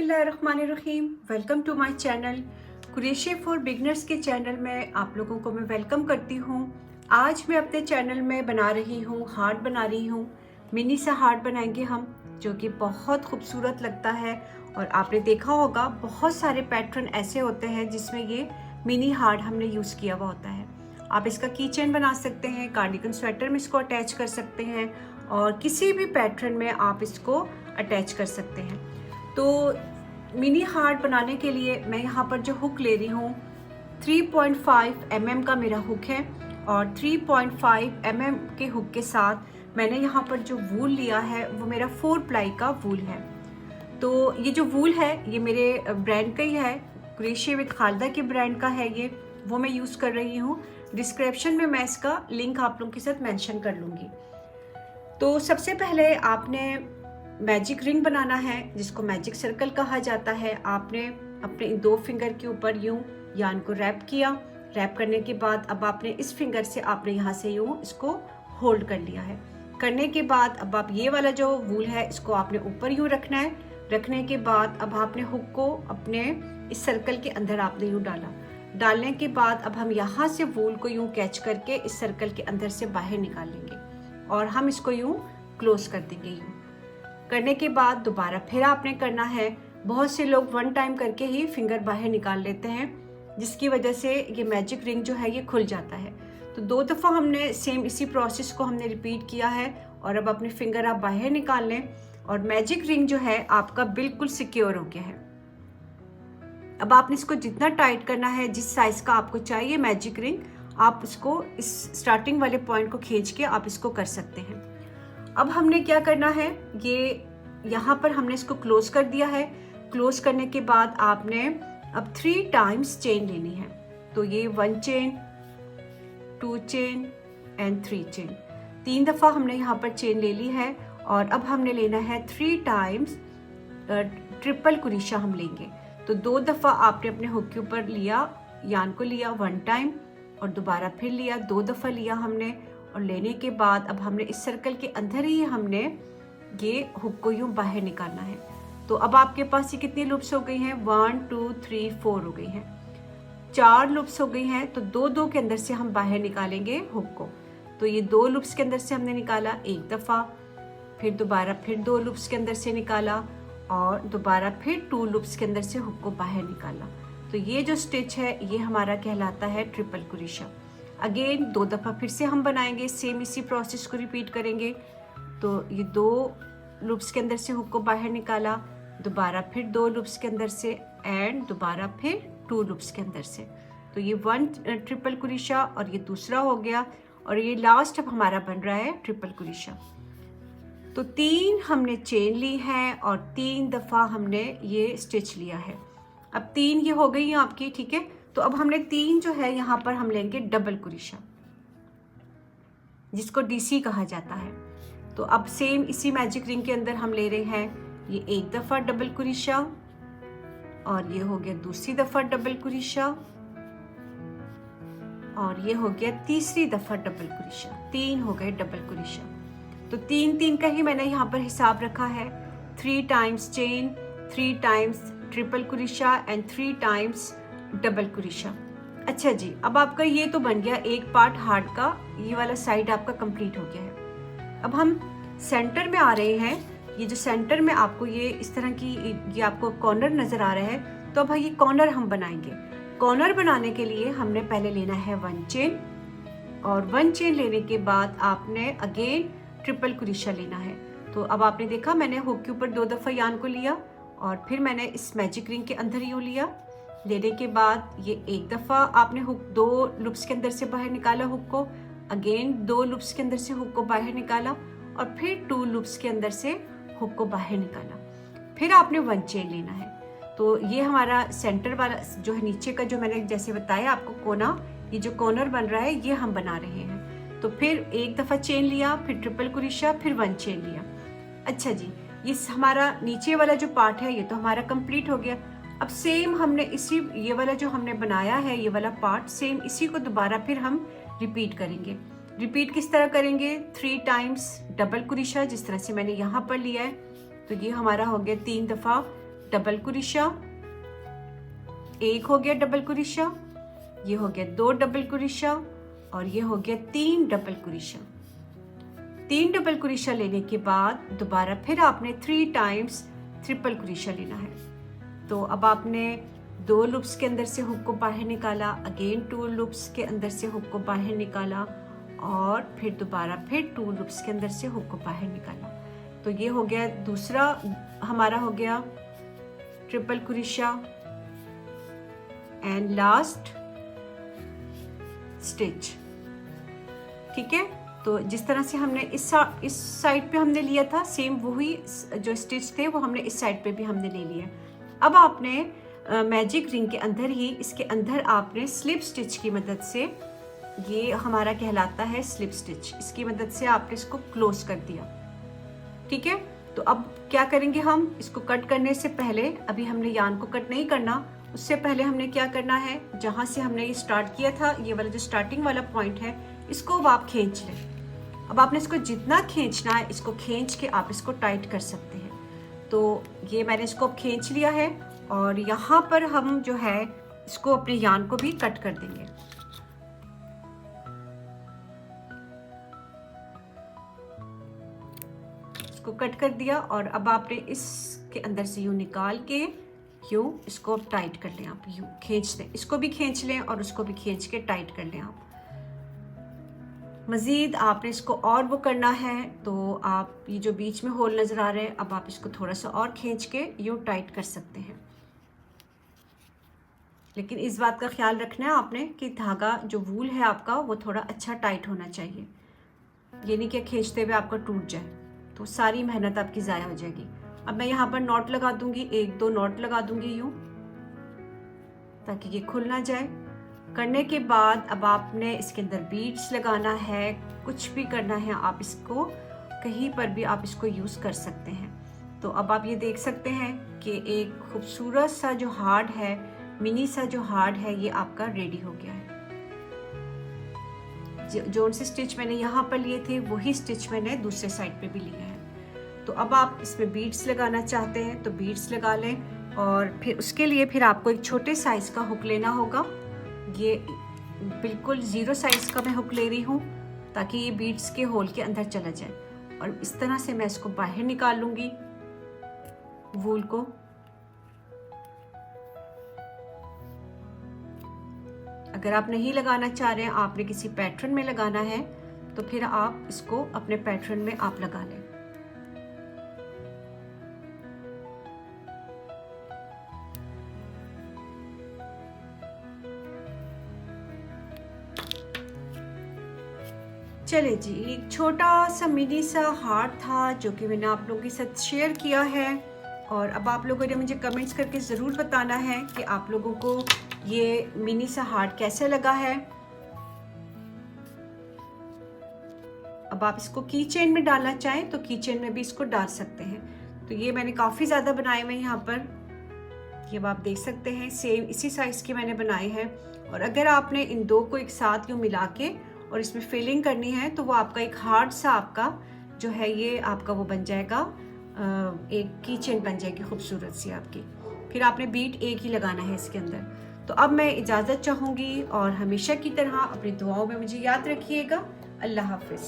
बिस्मिल्लाहिर्रहमानिर्रहीम। Welcome to my channel Kureshia for beginners के channel में आप लोगों को मैं वेलकम करती हूँ। आज मैं अपने चैनल में बना रही हूँ हार्ट बना रही हूँ। मिनी सा हार्ट बनाएंगे हम, जो कि बहुत खूबसूरत लगता है। और आपने देखा होगा बहुत सारे पैटर्न ऐसे होते हैं जिसमें ये मिनी हार्ट हमने यूज़ किया हुआ होता है। आप इसका की चेन बना सकते हैं, कार्डिगन स्वेटर में इसको अटैच कर सकते हैं और किसी भी पैटर्न में आप इसको अटैच कर सकते हैं। तो मिनी हार्ट बनाने के लिए मैं यहाँ पर जो हुक ले रही हूँ 3.5 mm का मेरा हुक है और 3.5 mm के हुक के साथ मैंने यहाँ पर जो वूल लिया है वो मेरा 4 प्लाई का वूल है। तो ये जो वूल है ये मेरे ब्रांड का ही है, कुरेशिया विद खालिदा के ब्रांड का है ये, वो मैं यूज़ कर रही हूँ। डिस्क्रिप्शन में मैं इसका लिंक आप लोगों के साथ मेंशन कर लूँगी। तो सबसे पहले आपने मैजिक रिंग बनाना है जिसको मैजिक सर्कल कहा जाता है। आपने अपने इन 2 फिंगर के ऊपर यूं यान को रैप किया। रैप करने के बाद अब आपने इस फिंगर से आपने यहाँ से यूं इसको होल्ड कर लिया है। करने के बाद अब आप ये वाला जो वूल है इसको आपने ऊपर यूं रखना है। रखने के बाद अब आपने हुक को अपने इस सर्कल के अंदर आपने यूं डाला। डालने के बाद अब हम यहाँ से वूल को यूं कैच करके इस सर्कल के अंदर से बाहर निकाल लेंगे और हम इसको यूं क्लोज कर देंगे। यूं करने के बाद दोबारा फिर आपने करना है। बहुत से लोग 1 टाइम करके ही फिंगर बाहर निकाल लेते हैं, जिसकी वजह से ये मैजिक रिंग जो है ये खुल जाता है। तो 2 दफ़ा हमने सेम इसी प्रोसेस को हमने रिपीट किया है और अब अपने फिंगर आप बाहर निकाल लें और मैजिक रिंग जो है आपका बिल्कुल सिक्योर हो गया है। अब आपने इसको जितना टाइट करना है, जिस साइज का आपको चाहिए मैजिक रिंग, आप उसको इस स्टार्टिंग वाले पॉइंट को खींच के आप इसको कर सकते हैं। अब हमने क्या करना है, ये यहाँ पर हमने इसको क्लोज कर दिया है। क्लोज करने के बाद आपने अब 3 टाइम्स चेन लेनी है। तो ये 1 चेन, 2 चेन एंड 3 चेन, 3 दफ़ा हमने यहाँ पर चेन ले ली है। और अब हमने लेना है 3 टाइम्स ट्रिपल कुरेशिया हम लेंगे। तो 2 दफ़ा आपने अपने हुक के ऊपर लिया, यान को लिया 1 टाइम और दोबारा फिर लिया, 2 दफ़ा लिया हमने। और लेने के बाद अब हमने इस सर्कल के अंदर ही हमने ये हुक को यूं बाहर निकालना है। तो अब आपके पास ये कितनी लूप्स हो गई हैं, 1 2 3 4 हो गई हैं, 4 लूप्स हो गई हैं। तो 2 के अंदर से हम बाहर निकालेंगे हुक को। तो ये 2 लूप्स के अंदर से हमने निकाला 1 दफ़ा, फिर दोबारा फिर 2 लूप्स के अंदर से निकाला और दोबारा फिर 2 लूप्स के अंदर से हुक को बाहर निकाला। तो ये जो स्टिच है ये हमारा कहलाता है ट्रिपल कुरेशिया। अगेन 2 दफ़ा फिर से हम बनाएंगे, सेम इसी प्रोसेस को रिपीट करेंगे। तो ये 2 लूप्स के अंदर से हुक को बाहर निकाला, दोबारा फिर 2 लूप्स के अंदर से एंड दोबारा फिर 2 लूप्स के अंदर से। तो ये 1 ट्रिपल कुरेशिया और ये दूसरा हो गया और ये लास्ट अब हमारा बन रहा है ट्रिपल कुरेशिया। तो 3 हमने चेन ली है और 3 दफ़ा हमने ये स्टिच लिया है। अब 3 ये हो गई हैं आपकी, ठीक है। तो अब हमने 3 जो है यहाँ पर हम लेंगे डबल कुरेशिया, जिसको डीसी कहा जाता है। तो अब सेम इसी मैजिक रिंग के अंदर हम ले रहे हैं ये 1 दफ़ा डबल कुरेशिया और ये हो गया दूसरी दफ़ा डबल कुरेशिया और ये हो गया तीसरी दफ़ा डबल कुरेशिया। 3 हो गए डबल कुरेशिया। तो 3 का ही मैंने यहाँ पर हिसाब रखा है। 3 टाइम्स चेन, 3 टाइम्स ट्रिपल कुरेशिया एंड 3 टाइम्स डबल कुरेशिया। अच्छा जी, अब आपका ये तो बन गया एक पार्ट हार्ट का, ये वाला साइड आपका कंप्लीट हो गया है। अब हम सेंटर में आ रहे हैं। ये जो सेंटर में आपको ये इस तरह की ये आपको कॉर्नर नजर आ रहा है, तो अब ये कॉर्नर हम बनाएंगे। कॉर्नर बनाने के लिए हमने पहले लेना है 1 चेन और 1 चेन लेने के बाद आपने अगेन ट्रिपल कुरेशिया लेना है। तो अब आपने देखा मैंने हुक के ऊपर 2 दफ़ा यान को लिया और फिर मैंने इस मैजिक रिंग के अंदर यूँ लिया। लेने के बाद ये 1 दफ़ा आपने हुक 2 लूप्स के अंदर से बाहर निकाला हुक को, अगेन 2 लूप्स के अंदर से हुक को बाहर निकाला और फिर 2 लूप्स के अंदर से हुक को बाहर निकाला। फिर आपने 1 चेन लेना है। तो ये हमारा सेंटर वाला जो है नीचे का, जो मैंने जैसे बताया आपको कोना, ये जो कॉर्नर बन रहा है ये हम बना रहे हैं। तो फिर 1 दफ़ा चेन लिया, फिर ट्रिपल कुरेशिया, फिर 1 चेन लिया। अच्छा जी, ये हमारा नीचे वाला जो पार्ट है ये तो हमारा कंप्लीट हो गया। अब सेम हमने इसी ये वाला जो हमने बनाया है ये वाला पार्ट, सेम इसी को दोबारा फिर हम रिपीट करेंगे। रिपीट किस तरह करेंगे, 3 टाइम्स डबल कुरेशिया जिस तरह से मैंने यहाँ पर लिया है। तो ये हमारा हो गया 3 दफ़ा डबल कुरेशा, एक हो गया डबल कुरेशा, ये हो गया 2 डबल कुरेशा और ये हो गया 3 डबल कुरेशा। 3 डबल कुरेशा लेने के बाद दोबारा फिर आपने 3 टाइम्स ट्रिपल कुरेशा लेना है। तो अब आपने 2 लूप्स के अंदर से हुक को बाहर निकाला, अगेन 2 लूप्स के अंदर से हुक को बाहर निकाला और फिर दोबारा फिर 2 लूप्स के अंदर से हुक को बाहर निकाला। तो ये हो गया दूसरा हमारा हो गया ट्रिपल कुरेशा एंड लास्ट स्टिच। ठीक है, तो जिस तरह से हमने इस साइड पे हमने लिया था, सेम वही जो स्टिच थे वो हमने इस साइड पे भी हमने ले लिया। अब आपने मैजिक रिंग के अंदर ही इसके अंदर आपने स्लिप स्टिच की मदद से, ये हमारा कहलाता है स्लिप स्टिच, इसकी मदद से आपने इसको क्लोज कर दिया। ठीक है, तो अब क्या करेंगे हम, इसको कट करने से पहले, अभी हमने यार्न को कट नहीं करना, उससे पहले हमने क्या करना है, जहाँ से हमने ये स्टार्ट किया था, ये वाला जो स्टार्टिंग वाला पॉइंट है, इसको अब आप खींच लें। अब आपने इसको जितना खींचना है, इसको खींच के आप इसको टाइट कर सकते हैं। तो ये मैंने इसको अब खींच लिया है और यहाँ पर हम जो है इसको अपने यार्न को भी कट कर देंगे। इसको कट कर दिया और अब आपने इसके अंदर से यूँ निकाल के यूँ इसको अब टाइट कर लें, आप यूँ खींच लें, इसको भी खींच लें और उसको भी खींच के टाइट कर लें। आप मज़ीद आपने इसको और वो करना है तो आप ये जो बीच में होल नज़र आ रहे हैं, अब आप इसको थोड़ा सा और खींच के यूँ टाइट कर सकते हैं। लेकिन इस बात का ख्याल रखना है आपने कि धागा जो वूल है आपका वो थोड़ा अच्छा टाइट होना चाहिए, ये नहीं कि खींचते हुए आपका टूट जाए, तो सारी मेहनत आपकी ज़ाया हो जाएगी। अब मैं यहाँ पर नॉट लगा दूंगी, 1-2 नॉट लगा दूंगी यूँ, ताकि ये खुल ना जाए। करने के बाद अब आपने इसके अंदर बीड्स लगाना है, कुछ भी करना है, आप इसको कहीं पर भी आप इसको यूज़ कर सकते हैं। तो अब आप ये देख सकते हैं कि एक खूबसूरत सा जो हार्ट है, मिनी सा जो हार्ट है, ये आपका रेडी हो गया है। जो से स्टिच मैंने यहाँ पर लिए थे वही स्टिच मैंने दूसरे साइड पे भी लिया है। तो अब आप इसमें बीड्स लगाना चाहते हैं तो बीड्स लगा लें और फिर उसके लिए फिर आपको एक छोटे साइज़ का हुक लेना होगा। ये बिल्कुल 0 साइज़ का मैं हुक ले रही हूँ ताकि ये बीड्स के होल के अंदर चला जाए और इस तरह से मैं इसको बाहर निकाल लूँगी वूल को। अगर आप नहीं लगाना चाह रहे हैं, आपने किसी पैटर्न में लगाना है तो फिर आप इसको अपने पैटर्न में आप लगा लें। चले जी, एक छोटा सा मिनी सा हार्ट था जो कि मैंने आप लोगों के साथ शेयर किया है और अब आप लोगों ने मुझे कमेंट्स करके ज़रूर बताना है कि आप लोगों को ये मिनी सा हार्ट कैसा लगा है। अब आप इसको की चेन में डालना चाहें तो की चेन में भी इसको डाल सकते हैं। तो ये मैंने काफ़ी ज़्यादा बनाए हुए हैं यहाँ पर, ये आप देख सकते हैं, सेम इसी साइज़ के मैंने बनाए हैं। और अगर आपने इन दो को एक साथ यूँ मिला के और इसमें फिलिंग करनी है तो वो आपका एक हार्ड सा आपका जो है ये आपका वो बन जाएगा, एक की चेन बन जाएगी खूबसूरत सी आपकी। फिर आपने बीट एक ही लगाना है इसके अंदर। तो अब मैं इजाज़त चाहूँगी और हमेशा की तरह अपनी दुआओं में मुझे याद रखिएगा। अल्लाह हाफिज़।